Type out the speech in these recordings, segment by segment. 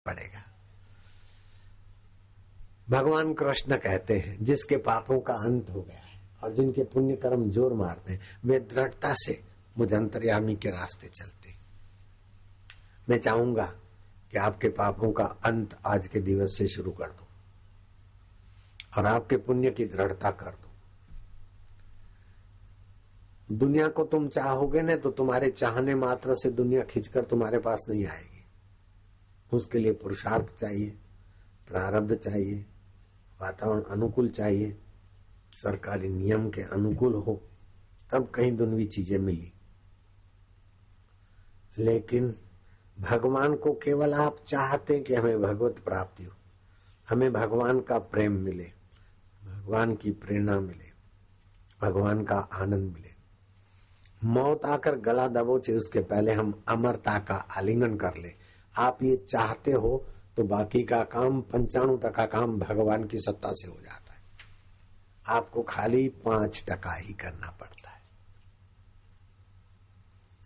पड़ेगा। भगवान कृष्ण कहते हैं जिसके पापों का अंत हो गया है और जिनके पुण्य कर्म जोर मारते हैं वे दृढ़ता से मुझ अंतर्यामी के रास्ते चलते। मैं चाहूंगा कि आपके पापों का अंत आज के दिवस से शुरू कर दो और आपके पुण्य की दृढ़ता कर दो। दुनिया को तुम चाहोगे ना तो तुम्हारे चाहने मात्र से दुनिया खींचकर तुम्हारे पास नहीं आएगी। उसके लिए पुरुषार्थ चाहिए, प्रारब्ध चाहिए, वातावरण अनुकूल चाहिए, सरकारी नियम के अनुकूल हो तब कहीं दुनियावी चीजें मिली। लेकिन भगवान को केवल आप चाहते हैं कि हमें भगवत प्राप्ति हो, हमें भगवान का प्रेम मिले, भगवान की प्रेरणा मिले, भगवान का आनंद मिले। मौत आकर गला दबोचे उसके पहले हम अमरता का आलिंगन कर ले। आप ये चाहते हो तो बाकी का काम 95% काम भगवान की सत्ता से हो जाता है। आपको खाली 5% ही करना पड़ता है।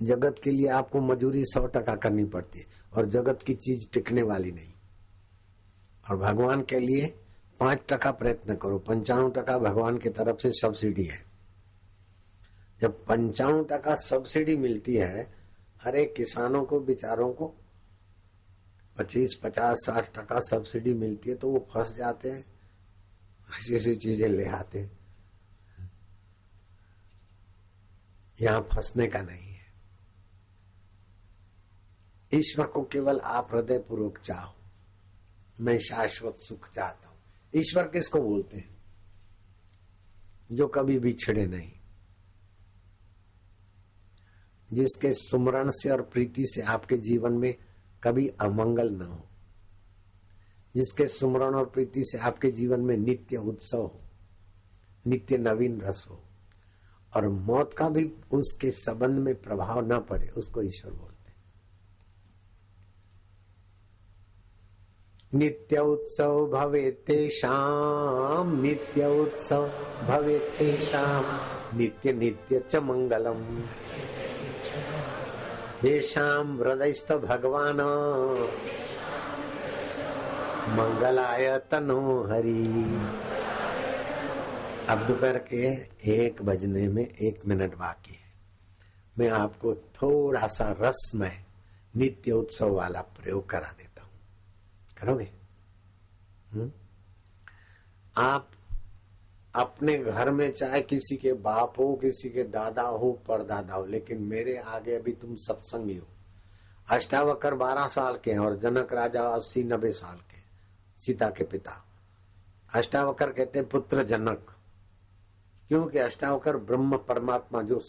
जगत के लिए आपको मजूरी 100% करनी पड़ती है और जगत की चीज टिकने वाली नहीं। और भगवान के लिए 5% प्रयत्न करो, 95% भगवान की तरफ से सब्सिडी है। जब 95% सब्सिडी मिलती है, अरे किसानों को बेचारों को 25, 50, 60% सब्सिडी मिलती है तो वो फंस जाते हैं, ऐसी ऐसी चीजें ले आते हैं। यहां फंसने का नहीं है। ईश्वर को केवल आप हृदय पूर्वक चाहो, मैं शाश्वत सुख चाहता हूं। ईश्वर किसको बोलते हैं? जो कभी बिछड़े नहीं, जिसके सुमरण से और प्रीति से आपके जीवन में कभी अमंगल न हो, जिसके सुमरण और प्रीति से आपके जीवन में नित्य उत्सव हो, नित्य नवीन रस हो और मौत का भी उसके संबंध में प्रभाव न पड़े, उसको ईश्वर बोलते। नित्य उत्सव भवेत् तेषाम्, नित्य उत्सव भवेत् तेषाम्, नित्य नित्य च मंगलम येषाम् हृदयस्थ भगवान मंगलाय तनो हरि। अब दोपहर के 1 बजने में 1 मिनट बाकी है। मैं आपको थोड़ा सा रसमय नित्य उत्सव वाला प्रयोग करा देता हूं, करोगे? आप अपने घर में चाहे किसी के बाप हो, किसी के दादा हो, परदादा हो, लेकिन मेरे आगे अभी तुम सत्संगी हो। अष्टावक्र 12 साल के हैं और जनक राजा 80-90 साल के, सीता के पिता। अष्टावक्र कहते हैं पुत्र जनक, क्योंकि अष्टावक्र ब्रह्म परमात्मा जो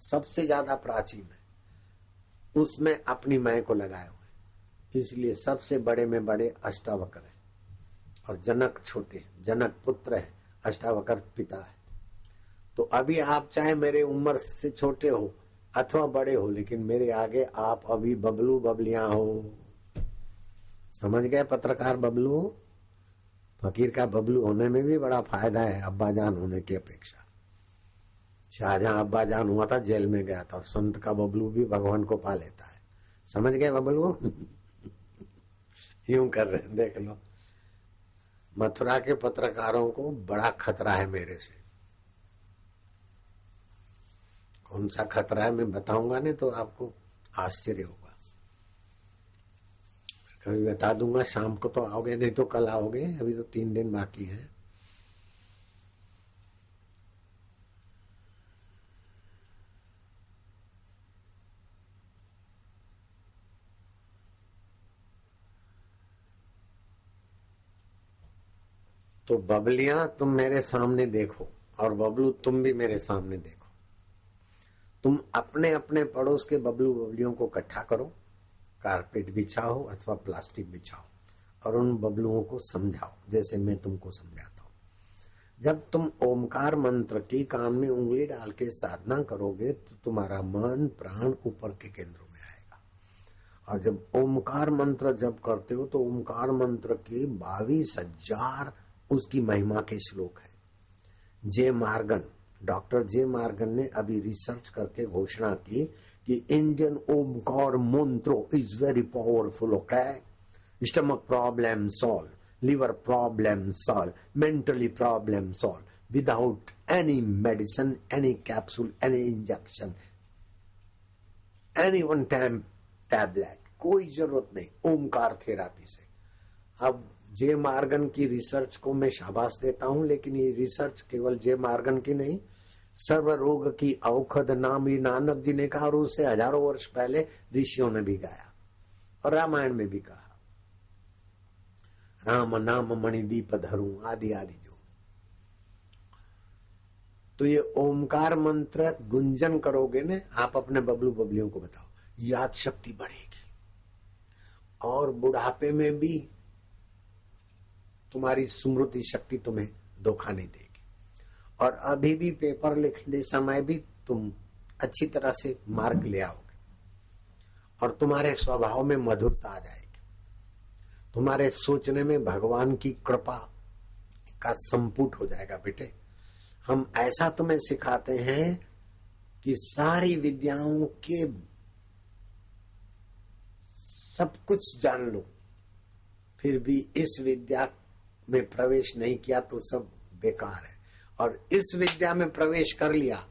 सबसे ज्यादा प्राचीन है उसमें अपनी मैं को लगाए हुए, इसलिए सबसे बड़े में बड़े अष्टावक्र है और जनक छोटे, जनक पुत्र है, अष्टावक्र पिता है। तो अभी आप चाहे मेरे उम्र से छोटे हो अथवा बड़े हो, लेकिन मेरे आगे आप अभी बबलू बबलियां हो। समझ गए? पत्रकार बबलू, फकीर का बबलू होने में भी बड़ा फायदा है अब्बाजान होने की अपेक्षा। शाहजहां अब्बाजान हुआ था, जेल में गया था, और संत का बबलू भी भगवान को पा लेता है। समझ गए बबलू? यूं कर रहे, देख लो। मथुरा के पत्रकारों को बड़ा खतरा है मेरे से। कौन सा खतरा है मैं बताऊंगा नहीं तो आपको आश्चर्य होगा। कभी बता दूंगा, शाम को तो आओगे, नहीं तो कल आओगे, अभी तो 3 दिन बाकी है। तो बबलियां तुम मेरे सामने देखो और बबलू तुम भी मेरे सामने देखो। तुम अपने अपने पड़ोस के बबलू बबलियों को इकट्ठा करो, कारपेट बिछाओ अथवा प्लास्टिक बिछाओ और उन बबलुओं को समझाओ जैसे मैं तुमको समझाता हूं। जब तुम ओमकार मंत्र की कान में उंगली डाल के साधना करोगे तो तुम्हारा मन प्राण ऊपर के केंद्रों में आएगा। और जब ओमकार मंत्र जब करते हो तो ओमकार मंत्र के 22,000 उसकी महिमा के श्लोक है। जे मार्गन, डॉक्टर जे मार्गन ने अभी रिसर्च करके घोषणा की कि इंडियन ओमकार मंत्र is very powerful. Okay, stomach problem solve, liver problem solve, mentally problem solve, without any medicine, any capsule, any injection, any one time tablet, कोई जरूरत नहीं ओमकार थेरापी से। अब जे मार्गन की रिसर्च को मैं शाबाश देता हूं, लेकिन ये रिसर्च केवल जे मार्गन की नहीं, सर्व रोग की औषध नाम ही नानक जी ने कहा, और उससे हजारों वर्ष पहले ऋषियों ने भी गाया और रामायण में भी कहा, राम नाम मणिदीप धरूं आदि आदि जो। तो ये ओमकार मंत्र गुंजन करोगे ना आप, अपने बबलू बबलियों को बताओ, याद शक्ति बढ़ेगी और बुढ़ापे में भी तुम्हारी स्मृति शक्ति तुम्हें धोखा नहीं देगी, और अभी भी पेपर लिखते समय भी तुम अच्छी तरह से मार्क ले आओगे और तुम्हारे स्वभाव में मधुरता आ जाएगी, तुम्हारे सोचने में भगवान की कृपा का संपुट हो जाएगा। बेटे हम ऐसा तुम्हें सिखाते हैं कि सारी विद्याओं के सब कुछ जान लो, फिर भी इस विद्या में प्रवेश नहीं किया तो सब बेकार है, और इस विद्या में प्रवेश कर लिया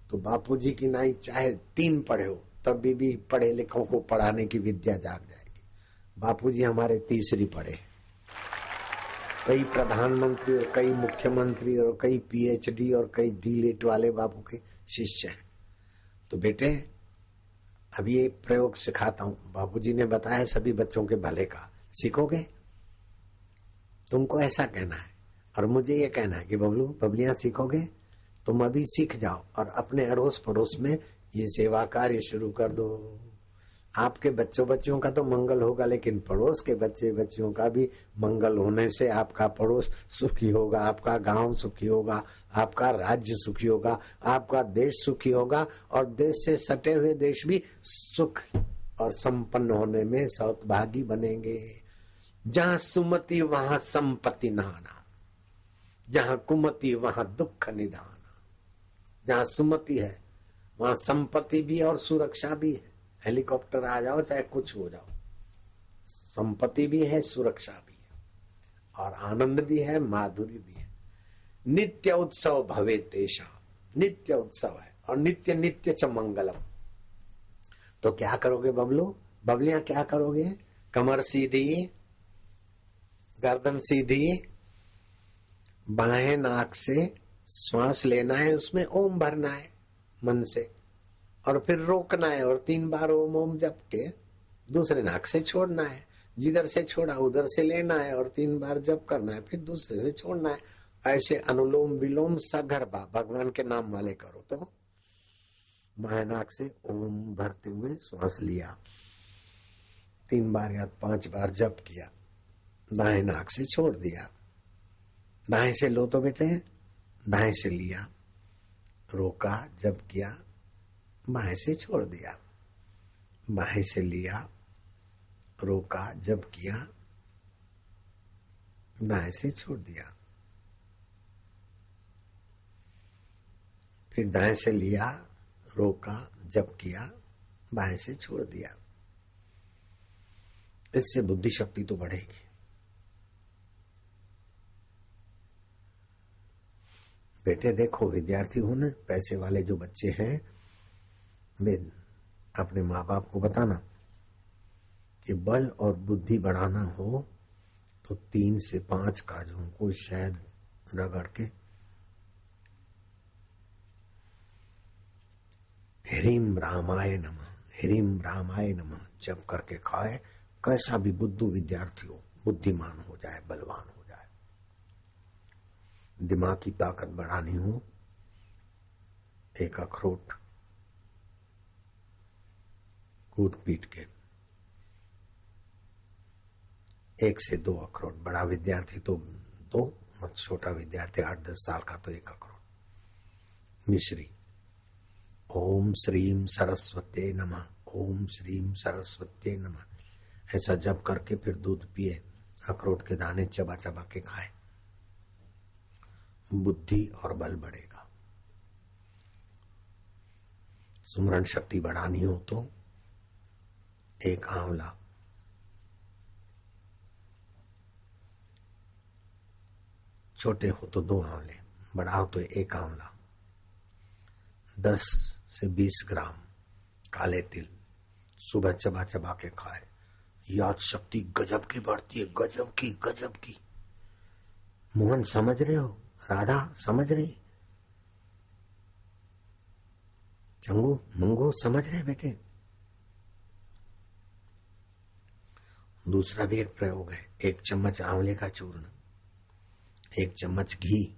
तो बापूजी की नाई चाहे 3 पढ़े हो तब भी पढ़े लिखों को पढ़ाने की विद्या जाग जाएगी। बापूजी हमारे 3री पढ़े, कई प्रधानमंत्री और कई मुख्यमंत्री और कई पीएचडी और कई डीलिट वाले बापू के शिष्य हैं। तो बेटे अब ये प्रयोग सिखाता हूं, बापूजी ने बताया सभी बच्चों के भले का, सीखोगे? तुमको ऐसा कहना है और मुझे ये कहना है कि बबलू बबलियां सीखोगे, तुम अभी सीख जाओ और अपने अड़ोस पड़ोस में ये सेवा कार्य शुरू कर दो। आपके बच्चों बच्चियों का तो मंगल होगा, लेकिन पड़ोस के बच्चे बच्चियों का भी मंगल होने से आपका पड़ोस सुखी होगा, आपका गांव सुखी होगा, आपका राज्य सुखी होगा, आपका देश सुखी होगा, और देश से सटे हुए देश भी सुख और संपन्न होने में सौभागी बनेंगे। जहां सुमति वहां संपत्ति नहाना, जहां कुमति वहां दुख निधाना। जहां सुमति है वहां संपत्ति भी और सुरक्षा भी है, हेलीकॉप्टर आ जाओ चाहे कुछ हो जाओ, संपत्ति भी है, सुरक्षा भी है, और आनंद भी है, माधुरी भी है। नित्य उत्सव भवे तेषा, नित्य उत्सव है और नित्य नित्य च मंगलम। तो क्या करोगे बबलू बबलियां, क्या करोगे? कमर सीधी, गर्दन सीधी, बाएं नाक से श्वास लेना है, उसमें ओम भरना है मन से, और फिर रोकना है और 3 बार ओम ओम जप के दूसरे नाक से छोड़ना है। जिधर से छोड़ा उधर से लेना है और 3 बार जप करना है, फिर दूसरे से छोड़ना है। ऐसे अनुलोम विलोम सगर्भा भगवान के नाम वाले करो। तो बाएं नाक से ओम भरते हुए श्वास लिया, 3 बार या 5 बार जप किया, दाएं नाक से छोड़ दिया। दाएं से लो तो बेटे, दाएं से लिया, रोका, जप किया, बाएं से छोड़ दिया, बाएं से लिया, रोका, जप किया, दाएं से छोड़ दिया, फिर दाएं से लिया, रोका, जप किया, बाएं से छोड़ दिया। इससे बुद्धि शक्ति तो बढ़ेगी। बेटे देखो, विद्यार्थी हो ना, पैसे वाले जो बच्चे हैं, वे अपने माँ बाप को बताना कि बल और बुद्धि बढ़ाना हो तो 3 से 5 काजों को शहद रगड़ के ह्रीम रामाय नमः, ह्रीम रामाय नमः जप करके खाए। कैसा भी बुद्धू विद्यार्थी हो, बुद्धिमान हो जाए, बलवान हो जाए। दिमाग की ताकत बढ़ानी हो, 1 अखरोट कूट पीट के, 1 से 2 अखरोट, बड़ा विद्यार्थी तो 2, छोटा विद्यार्थी 8-10 साल का तो 1 अखरोट मिश्री। ओम श्रीम सरस्वते नमः, ओम श्रीम सरस्वते नमः ऐसा जप करके फिर दूध पिए, अखरोट के दाने चबा चबा के खाए, बुद्धि और बल बढ़ेगा। सुमरण शक्ति बढ़ानी हो तो 1 आंवला छोटे हो तो 2 आंवले, बड़ा हो तो 1 आंवला, 10 से 20 ग्राम काले तिल सुबह चबा चबा के खाए। याद शक्ति गजब की बढ़ती है, गजब की गजब की। मोहन समझ रहे हो? राधा समझ रही? चंगू मंगू समझ रहे बेटे? दूसरा भी एक प्रयोग है। 1 चम्मच आंवले का चूर्ण, 1 चम्मच घी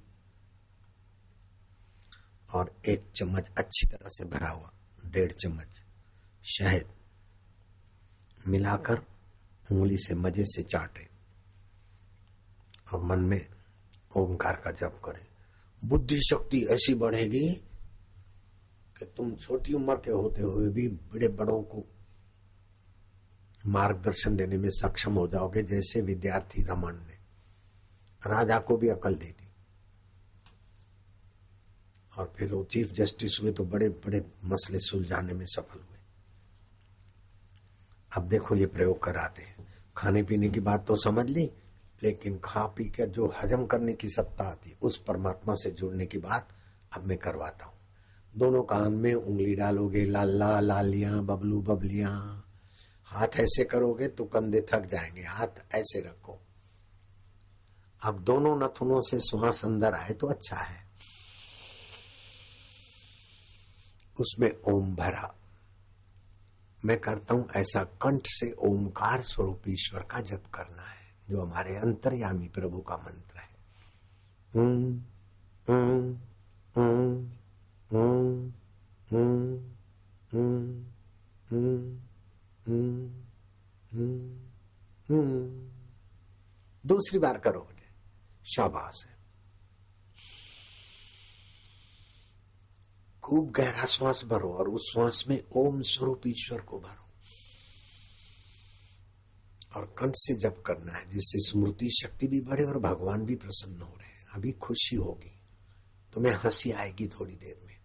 और 1 चम्मच अच्छी तरह से भरा हुआ 1.5 चम्मच शहद मिलाकर उंगली से मजे से चाटे और मन में ओंकार का जप करें। बुद्धि शक्ति ऐसी बढ़ेगी कि तुम छोटी उम्र के होते हुए भी बड़े बड़ों को मार्गदर्शन देने में सक्षम हो जाओगे, जैसे विद्यार्थी रमन ने राजा को भी अकल दे दी और फिर वो चीफ जस्टिस हुए तो बड़े बड़े मसले सुलझाने में सफल हुए। अब देखो ये प्रयोग कराते हैं। खाने पीने की बात तो समझ ली, लेकिन खा पी के जो हजम करने की सत्ता आती उस परमात्मा से जुड़ने की बात अब मैं करवाता हूं। दोनों कान में उंगली डालोगे, लाला लालियां बबलू बबलियां। हाथ ऐसे करोगे तो कंधे थक जाएंगे, हाथ ऐसे रखो। अब दोनों नथुनों से श्वास अंदर आए तो अच्छा है। उसमें ओम भरा, मैं करता हूं ऐसा। कंठ से ओमकार स्वरूप ईश्वर का जप करना है, जो हमारे अंतर्यामी प्रभु का मंत्र है। दूसरी बार करो, शाबाश है। खूब गहरा श्वास भरो और उस श्वास में ओम स्वरूप ईश्वर को भरो और कंठ से जप करना है, जिससे स्मृति शक्ति भी बढ़े और भगवान भी प्रसन्न हो रहे हैं। अभी खुशी होगी, तुम्हें हंसी आएगी थोड़ी देर में।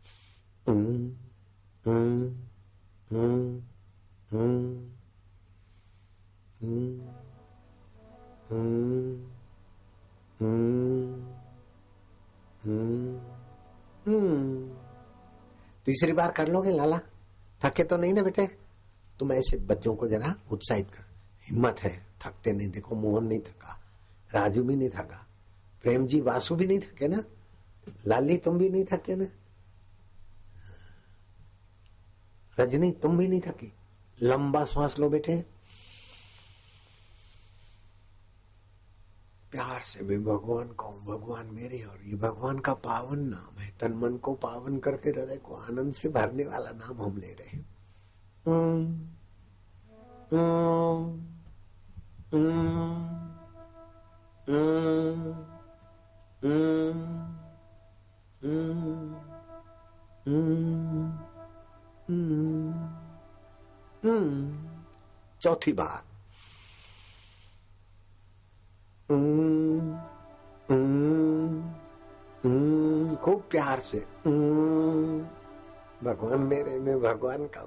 तीसरी बार कर लोगे लाला? थके तो नहीं ना बेटे? तुम ऐसे बच्चों को जरा उत्साहित कर, हिम्मत है, थकते नहीं। देखो मोहन नहीं थका, राजू भी नहीं थका, प्रेम जी वासु भी नहीं थके ना, लाली तुम भी नहीं थके ना, रजनी तुम भी नहीं थकी। लंबा श्वास लो बेटे, प्यार से मैं भगवान कहूं, भगवान मेरे, और ये भगवान का पावन नाम है। तन मन को पावन करके हृदय को आनंद से भरने वाला नाम हम ले रहे हैं। चौथी बार खूब प्यार से भगवान मेरे, मैं भगवान का।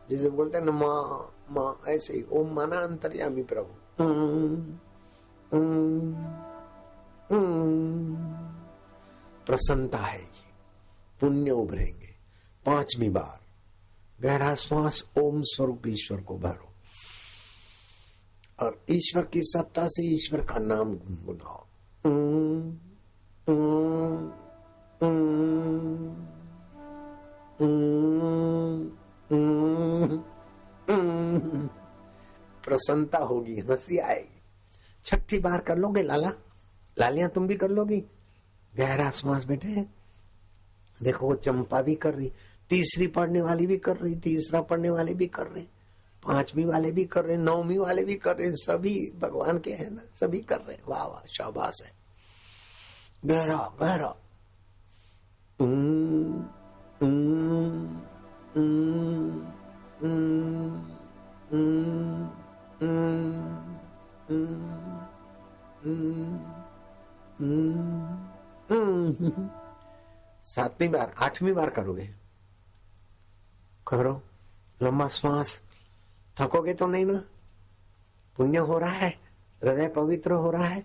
जैसे बोलते हैं ना माँ माँ, ऐसे ही ओम माना अंतर्यामी प्रभु। प्रसन्नता है, ये पुण्य उभरेंगे। 5वीं बार गहरा श्वास ओम स्वरूप ईश्वर को भरो और ईश्वर की सत्ता से ईश्वर का नाम गुनगुनाओ। प्रसन्नता होगी, हंसी आएगी। 6ठी बार कर लोगे लाला? लालियां तुम भी कर लोगी? गहरा श्वास बेटे। देखो वो चंपा भी कर रही, तीसरी पढ़ने वाली भी कर रही, तीसरा पढ़ने वाले भी कर रहे, 5वीं वाले भी कर रहे, 9वीं वाले भी कर रहे, सभी भगवान के हैं ना, सभी कर रहे। वाह वाह, शाबाश है। गहरा गहरा सातवीं बार, 8वीं बार करोगे? करो लंबा श्वास। थकोगे तो नहीं ना? पुण्य हो रहा है, हृदय पवित्र हो रहा है,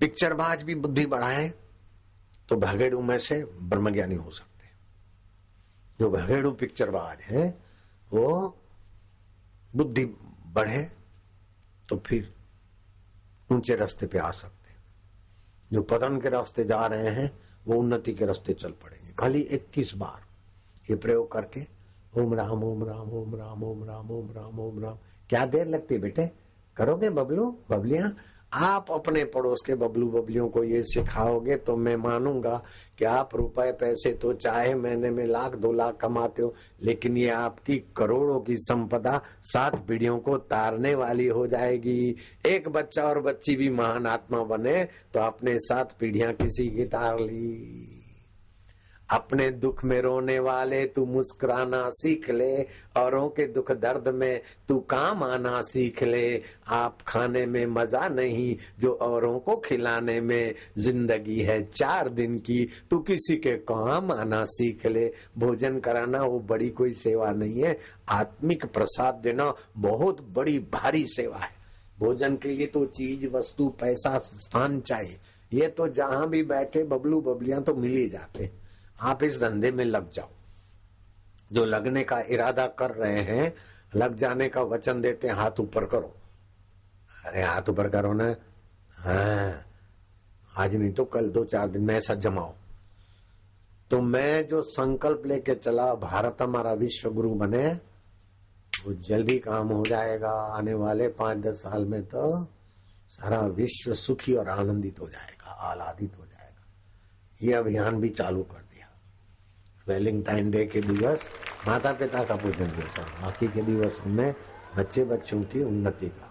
पिक्चरबाज भी बुद्धि बढ़ाए तो भगेड़ू में से ब्रह्मज्ञानी हो सकते हैं। जो भगेड़ू पिक्चरबाज है वो बुद्धि बढ़े तो फिर ऊंचे रास्ते पे आ सकते हैं। जो पतन के रास्ते जा रहे हैं वो उन्नति के रास्ते चल पड़ेंगे। खाली 21 बार ये प्रयोग करके ओम राम ओम राम ओम राम ओम राम ओम राम ओम राम। क्या देर लगती है बेटे, करोगे बबलू बबलियां? आप अपने पड़ोस के बबलू बबलियों को ये सिखाओगे तो मैं मानूंगा कि आप रुपए पैसे तो चाहे महीने में 1-2 लाख कमाते हो, लेकिन ये आपकी करोड़ों की संपदा 7 पीढ़ियों को तारने वाली हो जाएगी। एक बच्चा और बच्ची भी महान आत्मा बने तो आपने 7 पीढ़ियां किसी की तार ली। अपने दुख में रोने वाले तू मुस्कुराना सीख ले, औरों के दुख दर्द में तू काम आना सीख ले। आप खाने में मजा नहीं जो औरों को खिलाने में, जिंदगी है 4 दिन की तू किसी के काम आना सीख ले। भोजन कराना वो बड़ी कोई सेवा नहीं है, आत्मिक प्रसाद देना बहुत बड़ी भारी सेवा है। भोजन के लिए तो चीज वस्तु पैसा स्थान चाहिए, ये तो जहां भी बैठे बबलू बबलियां तो मिल ही जाते। आप इस धंधे में लग जाओ। जो लगने का इरादा कर रहे हैं, लग जाने का वचन देते हैं, हाथ ऊपर करो। अरे हाथ ऊपर करो ना, हाँ आज नहीं तो कल 2-4 दिन में ऐसा जमाओ। तो मैं जो संकल्प लेके चला भारत हमारा विश्व गुरु बने, वो जल्दी काम हो जाएगा। आने वाले 5-10 साल में तो सारा विश्व सुखी और आनंदित हो जाएगा, आह्लादित हो जाएगा। ये अभियान भी चालू कर दिया। वैलेंटाइन डे के दिवस माता पिता का पूजन दिवस और बाकी के दिवस में बच्चे बच्चों की उन्नति का।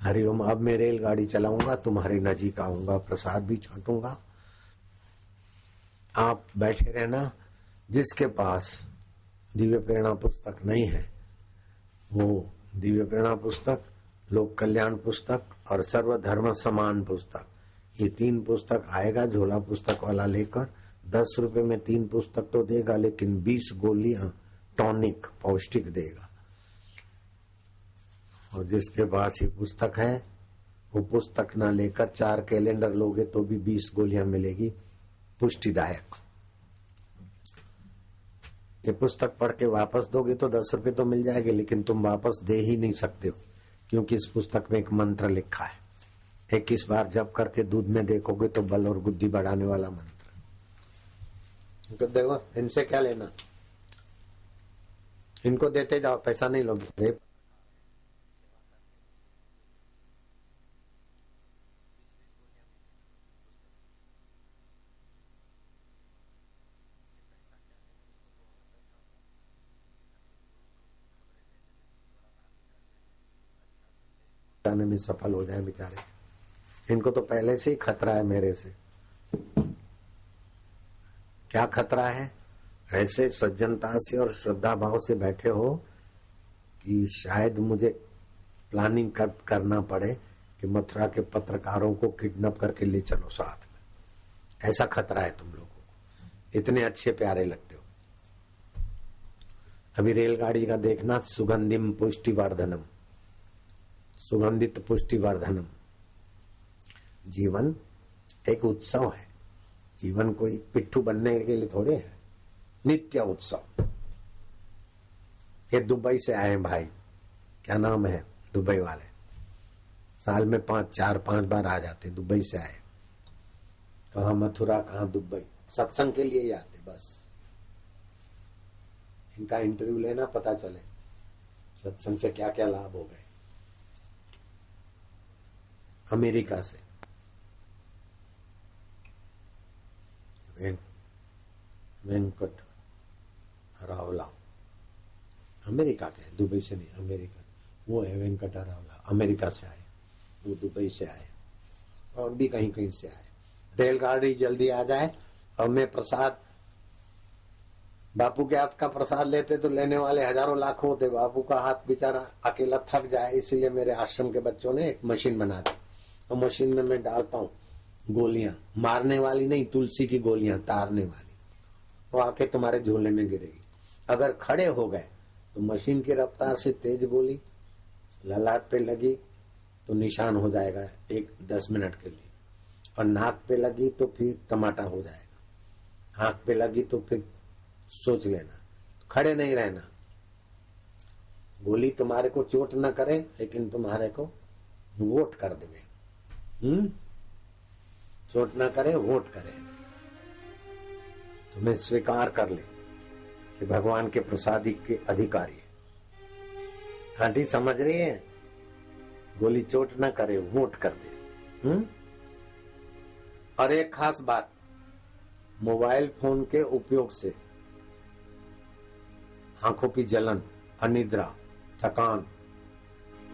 हरिओम। अब मैं रेलगाड़ी चलाऊंगा, तुम्हारे नजीक आऊंगा, प्रसाद भी छांटूंगा। आप बैठे रहना। जिसके पास दिव्य प्रेरणा पुस्तक नहीं है वो दिव्य प्रेरणा पुस्तक, लोक कल्याण पुस्तक और सर्वधर्म समान पुस्तक, ये 3 पुस्तक आएगा झोला पुस्तक वाला लेकर। 10 रुपए में 3 पुस्तक तो देगा, लेकिन 20 गोलियां टॉनिक पौष्टिक देगा। और जिसके पास ये पुस्तक है वो पुस्तक ना लेकर 4 कैलेंडर लोगे तो भी 20 गोलियां मिलेगी पुष्टिदायक। ये पुस्तक पढ़ के वापस दोगे तो 10 रुपए तो मिल जाएंगे, लेकिन तुम वापस दे ही नहीं सकते हो, क्योंकि इस पुस्तक में एक मंत्र लिखा है। 21 बार जप करके दूध में देखोगे तो बल और बुद्धि बढ़ाने वाला मंत्र। तो देखो इनसे क्या लेना, इनको देते जाओ, पैसा नहीं लोगे। में सफल हो जाए बेचारे, इनको तो पहले से ही खतरा है मेरे से। क्या खतरा है? ऐसे सज्जनता से और श्रद्धा भाव से बैठे हो कि शायद मुझे प्लानिंग करना पड़े कि मथुरा के पत्रकारों को किडनैप करके ले चलो साथ में। ऐसा खतरा है तुम लोगों को, इतने अच्छे प्यारे लगते हो। अभी रेलगाड़ी का देखना, सुगंधिम पुष्टिवर्धनम, सुगंधित पुष्टिवर्धनम। जीवन एक उत्सव है, जीवन कोई पिट्ठू बनने के लिए थोड़े है, नित्य उत्सव। ये दुबई से आए भाई, क्या नाम है दुबई वाले, साल में 4-5 बार आ जाते, दुबई से आए। कहाँ मथुरा कहाँ दुबई, सत्संग के लिए ही आते बस। इनका इंटरव्यू लेना, पता चले सत्संग से क्या क्या लाभ हो गए। अमेरिका से वेंकट रावला, अमेरिका के, दुबई से नहीं, अमेरिका वो है वेंकट रावला, अमेरिका से आए, वो दुबई से आए और भी कहीं कहीं से आए। रेलगाड़ी जल्दी आ जाए और मैं प्रसाद, बापू के हाथ का प्रसाद लेते तो लेने वाले हजारों लाखों होते, बापू का हाथ बेचारा अकेला थक जाए, इसलिए मेरे आश्रम के बच्चों ने एक मशीन बना दी। और मशीन में मैं डालता हूँ गोलियां, मारने वाली नहीं, तुलसी की गोलियां, तारने वाली, वो आके तुम्हारे झोले में गिरेगी। अगर खड़े हो गए तो मशीन की रफ्तार से तेज गोली ललाट पे लगी तो निशान हो जाएगा 10 मिनट के लिए। और नाक पे लगी तो फिर टमाटर हो जाएगा, आंख पे लगी तो फिर सोच लेना, खड़े नहीं रहना। गोली तुम्हारे को चोट न करे लेकिन तुम्हारे को वोट कर देवे। चोट ना करे, वोट करे, तुम्हें स्वीकार कर ले कि भगवान के प्रसादी के अधिकारी है। आंटी समझ रही है? गोली चोट ना करे, वोट कर दे। और एक खास बात, मोबाइल फोन के उपयोग से आंखों की जलन, अनिद्रा, थकान,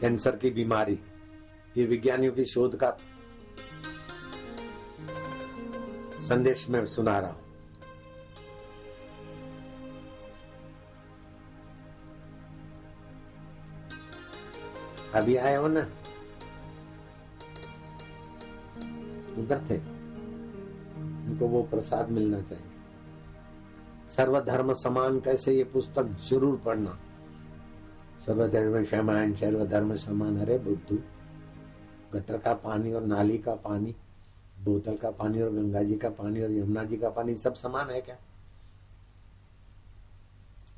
कैंसर की बीमारी, ये विज्ञानियों की शोध का संदेश में सुना रहा हूं। अभी आए हो ना, उधर थे, उनको वो प्रसाद मिलना चाहिए। सर्वधर्म समान कैसे, ये पुस्तक जरूर पढ़ना। सर्वधर्म समान, सर्वधर्म समान। अरे बुद्धू, गटर का पानी और नाली का पानी, बोतल का पानी और गंगा जी का पानी और यमुना जी का पानी सब समान है क्या?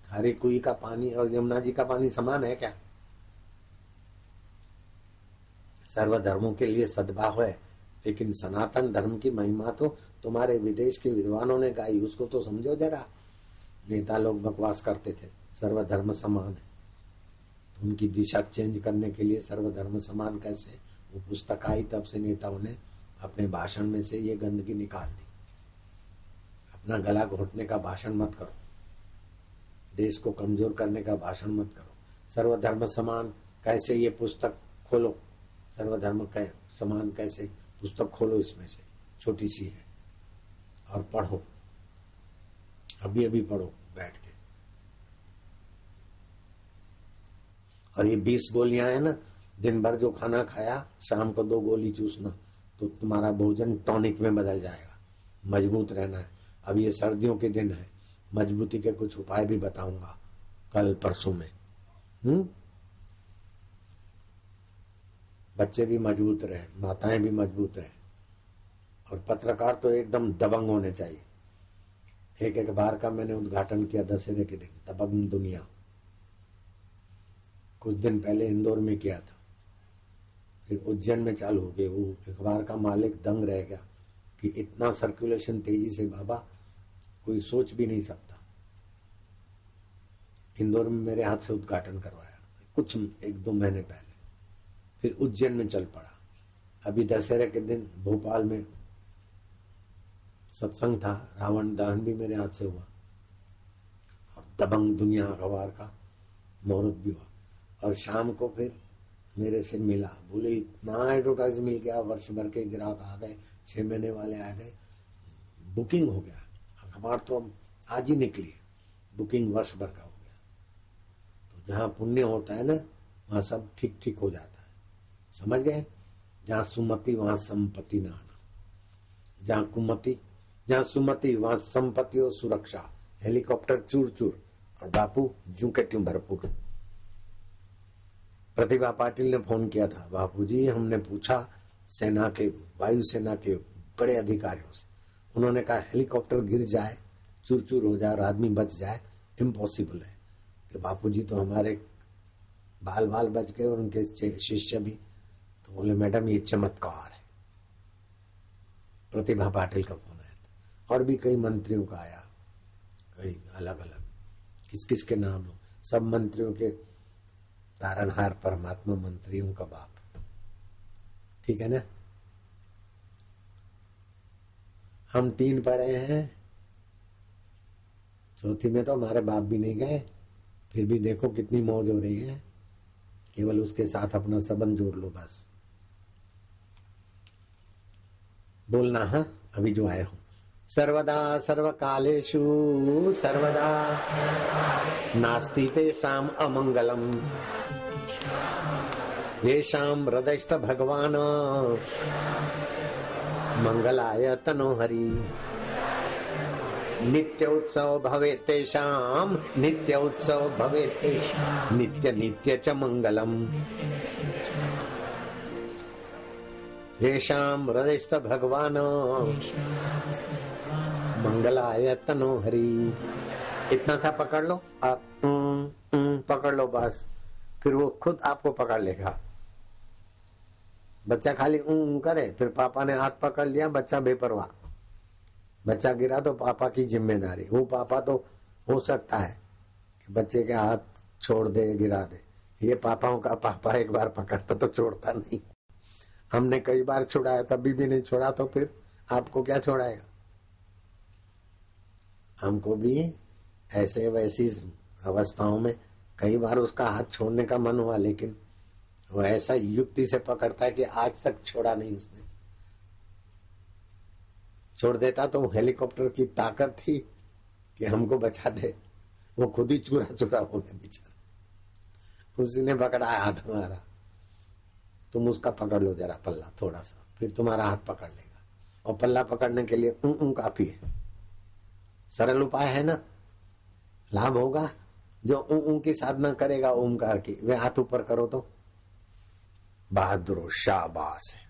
खारी कुई का पानी और यमुना जी का पानी समान है क्या? सर्वधर्मों के लिए सद्भाव है, लेकिन सनातन धर्म की महिमा तो तुम्हारे विदेश के विद्वानों ने गाई, उसको तो समझो जरा। नेता लोग बकवास करते थे सर्वधर्म समान है, तो उनकी दिशा चेंज करने के लिए सर्वधर्म समान कैसे, वो पुस्तक आई तब से नेताओं ने अपने भाषण में से ये गंदगी निकाल दी। अपना गला घोटने का भाषण मत करो, देश को कमजोर करने का भाषण मत करो। सर्वधर्म समान कैसे, ये पुस्तक खोलो। सर्वधर्म समान कैसे पुस्तक खोलो, इसमें से छोटी सी है, और पढ़ो, अभी अभी पढ़ो बैठ के। और ये 20 गोलियां है ना, दिन भर जो खाना खाया, शाम को 2 गोली चूसना, तो तुम्हारा भोजन टॉनिक में बदल जाएगा। मजबूत रहना है। अब ये सर्दियों के दिन है, मजबूती के कुछ उपाय भी बताऊंगा कल परसों में। बच्चे भी मजबूत रहे, माताएं भी मजबूत रहे, और पत्रकार तो एकदम दबंग होने चाहिए। एक अखबार का मैंने उद्घाटन किया दशहरे के दिन, दबंग दुनिया, कुछ दिन पहले इंदौर में किया था, फिर उज्जैन में चालू हो गए। वो अखबार का मालिक दंग रह गया कि इतना सर्कुलेशन तेजी से बाबा कोई सोच भी नहीं सकता। इंदौर में मेरे हाथ से उद्घाटन करवाया कुछ 1-2 महीने पहले, फिर उज्जैन में चल पड़ा। अभी दशहरे के दिन भोपाल में सत्संग था, रावण दहन भी मेरे हाथ से हुआ, और दबंग दुनिया अखबार का मुहूर्त भी हुआ। और शाम को फिर मेरे से मिला, बोले इतना एडवर्टाइज मिल गया, वर्ष भर के ग्राहक आ गए, 6 महीने वाले आ गए, बुकिंग हो गया। अखबार तो अब आज ही निकली, बुकिंग वर्ष भर का हो गया। तो जहां पुण्य होता है ना, वहां सब ठीक ठीक हो जाता है। समझ गए? जहां सुमति वहां संपत्ति ना आना, जहां सुमति वहां संपत्ति और सुरक्षा। हेलीकॉप्टर चूर चूर और बापू जू के त्यों भरपूर। प्रतिभा पाटिल ने फोन किया था, बापूजी हमने पूछा सेना के, वायुसेना के बड़े अधिकारियों से, उन्होंने कहा हेलीकॉप्टर गिर जाए, चूर चूर हो जाए और आदमी बच जाए, इम्पॉसिबल है। कि बापूजी तो हमारे बाल बाल बच गए और उनके शिष्य भी। तो बोले मैडम ये चमत्कार है। प्रतिभा पाटिल का फोन आया था, और भी कई मंत्रियों का आया, कई अलग अलग, किस किस के नाम लो, सब मंत्रियों के तारनहार परमात्मा, मंत्रियों का बाप। ठीक है ना? हम 3 पढ़े हैं, चौथी में तो हमारे बाप भी नहीं गए, फिर भी देखो कितनी मौज हो रही है। केवल उसके साथ अपना संबंध जोड़ लो बस। बोलना है अभी जो आए हो। सर्वदा सर्वकालेषु सर्वदा नास्ति तेषाम् अमंगलम् येषाम् हृदयस्थ भगवान् मंगलाय तनोहरि। नित्य उत्सव भवेत् तेषाम्, नित्य उत्सव भवेत् तेषाम्, नित्य नित्य च मंगलम्। येषाम हृदयस्थ भगवान मंगलाय तनो हरि। इतना सा पकड़ लो और पकड़ लो बस, फिर वो खुद आपको पकड़ लेगा। बच्चा खाली करे, फिर पापा ने हाथ पकड़ लिया, बच्चा बेपरवाह, बच्चा गिरा तो पापा की जिम्मेदारी। वो पापा तो हो सकता है कि बच्चे के हाथ छोड़ दे, गिरा दे, ये पापाओं का पापा एक बार पकड़ता तो छोड़ता नहीं। हमने कई बार छुड़ाया तभी भी नहीं छोड़ा, तो फिर आपको क्या छोड़ाएगा। हमको भी ऐसे वैसी अवस्थाओं में कई बार उसका हाथ छोड़ने का मन हुआ, लेकिन वो ऐसा युक्ति से पकड़ता है कि आज तक छोड़ा नहीं उसने। छोड़ देता तो हेलीकॉप्टर की ताकत थी कि हमको बचा दे, वो खुद ही चूरा चूरा हो गया बेचारा। उसी ने पकड़ा हाथ हमारा। तुम उसका पकड़ लो जरा पल्ला थोड़ा सा, फिर तुम्हारा हाथ पकड़ लेगा। और पल्ला पकड़ने के लिए काफी है, सरल उपाय है ना, लाभ होगा। जो की साधना करेगा ओमकार की, वे हाथ ऊपर करो तो बहादुर शाबाश है।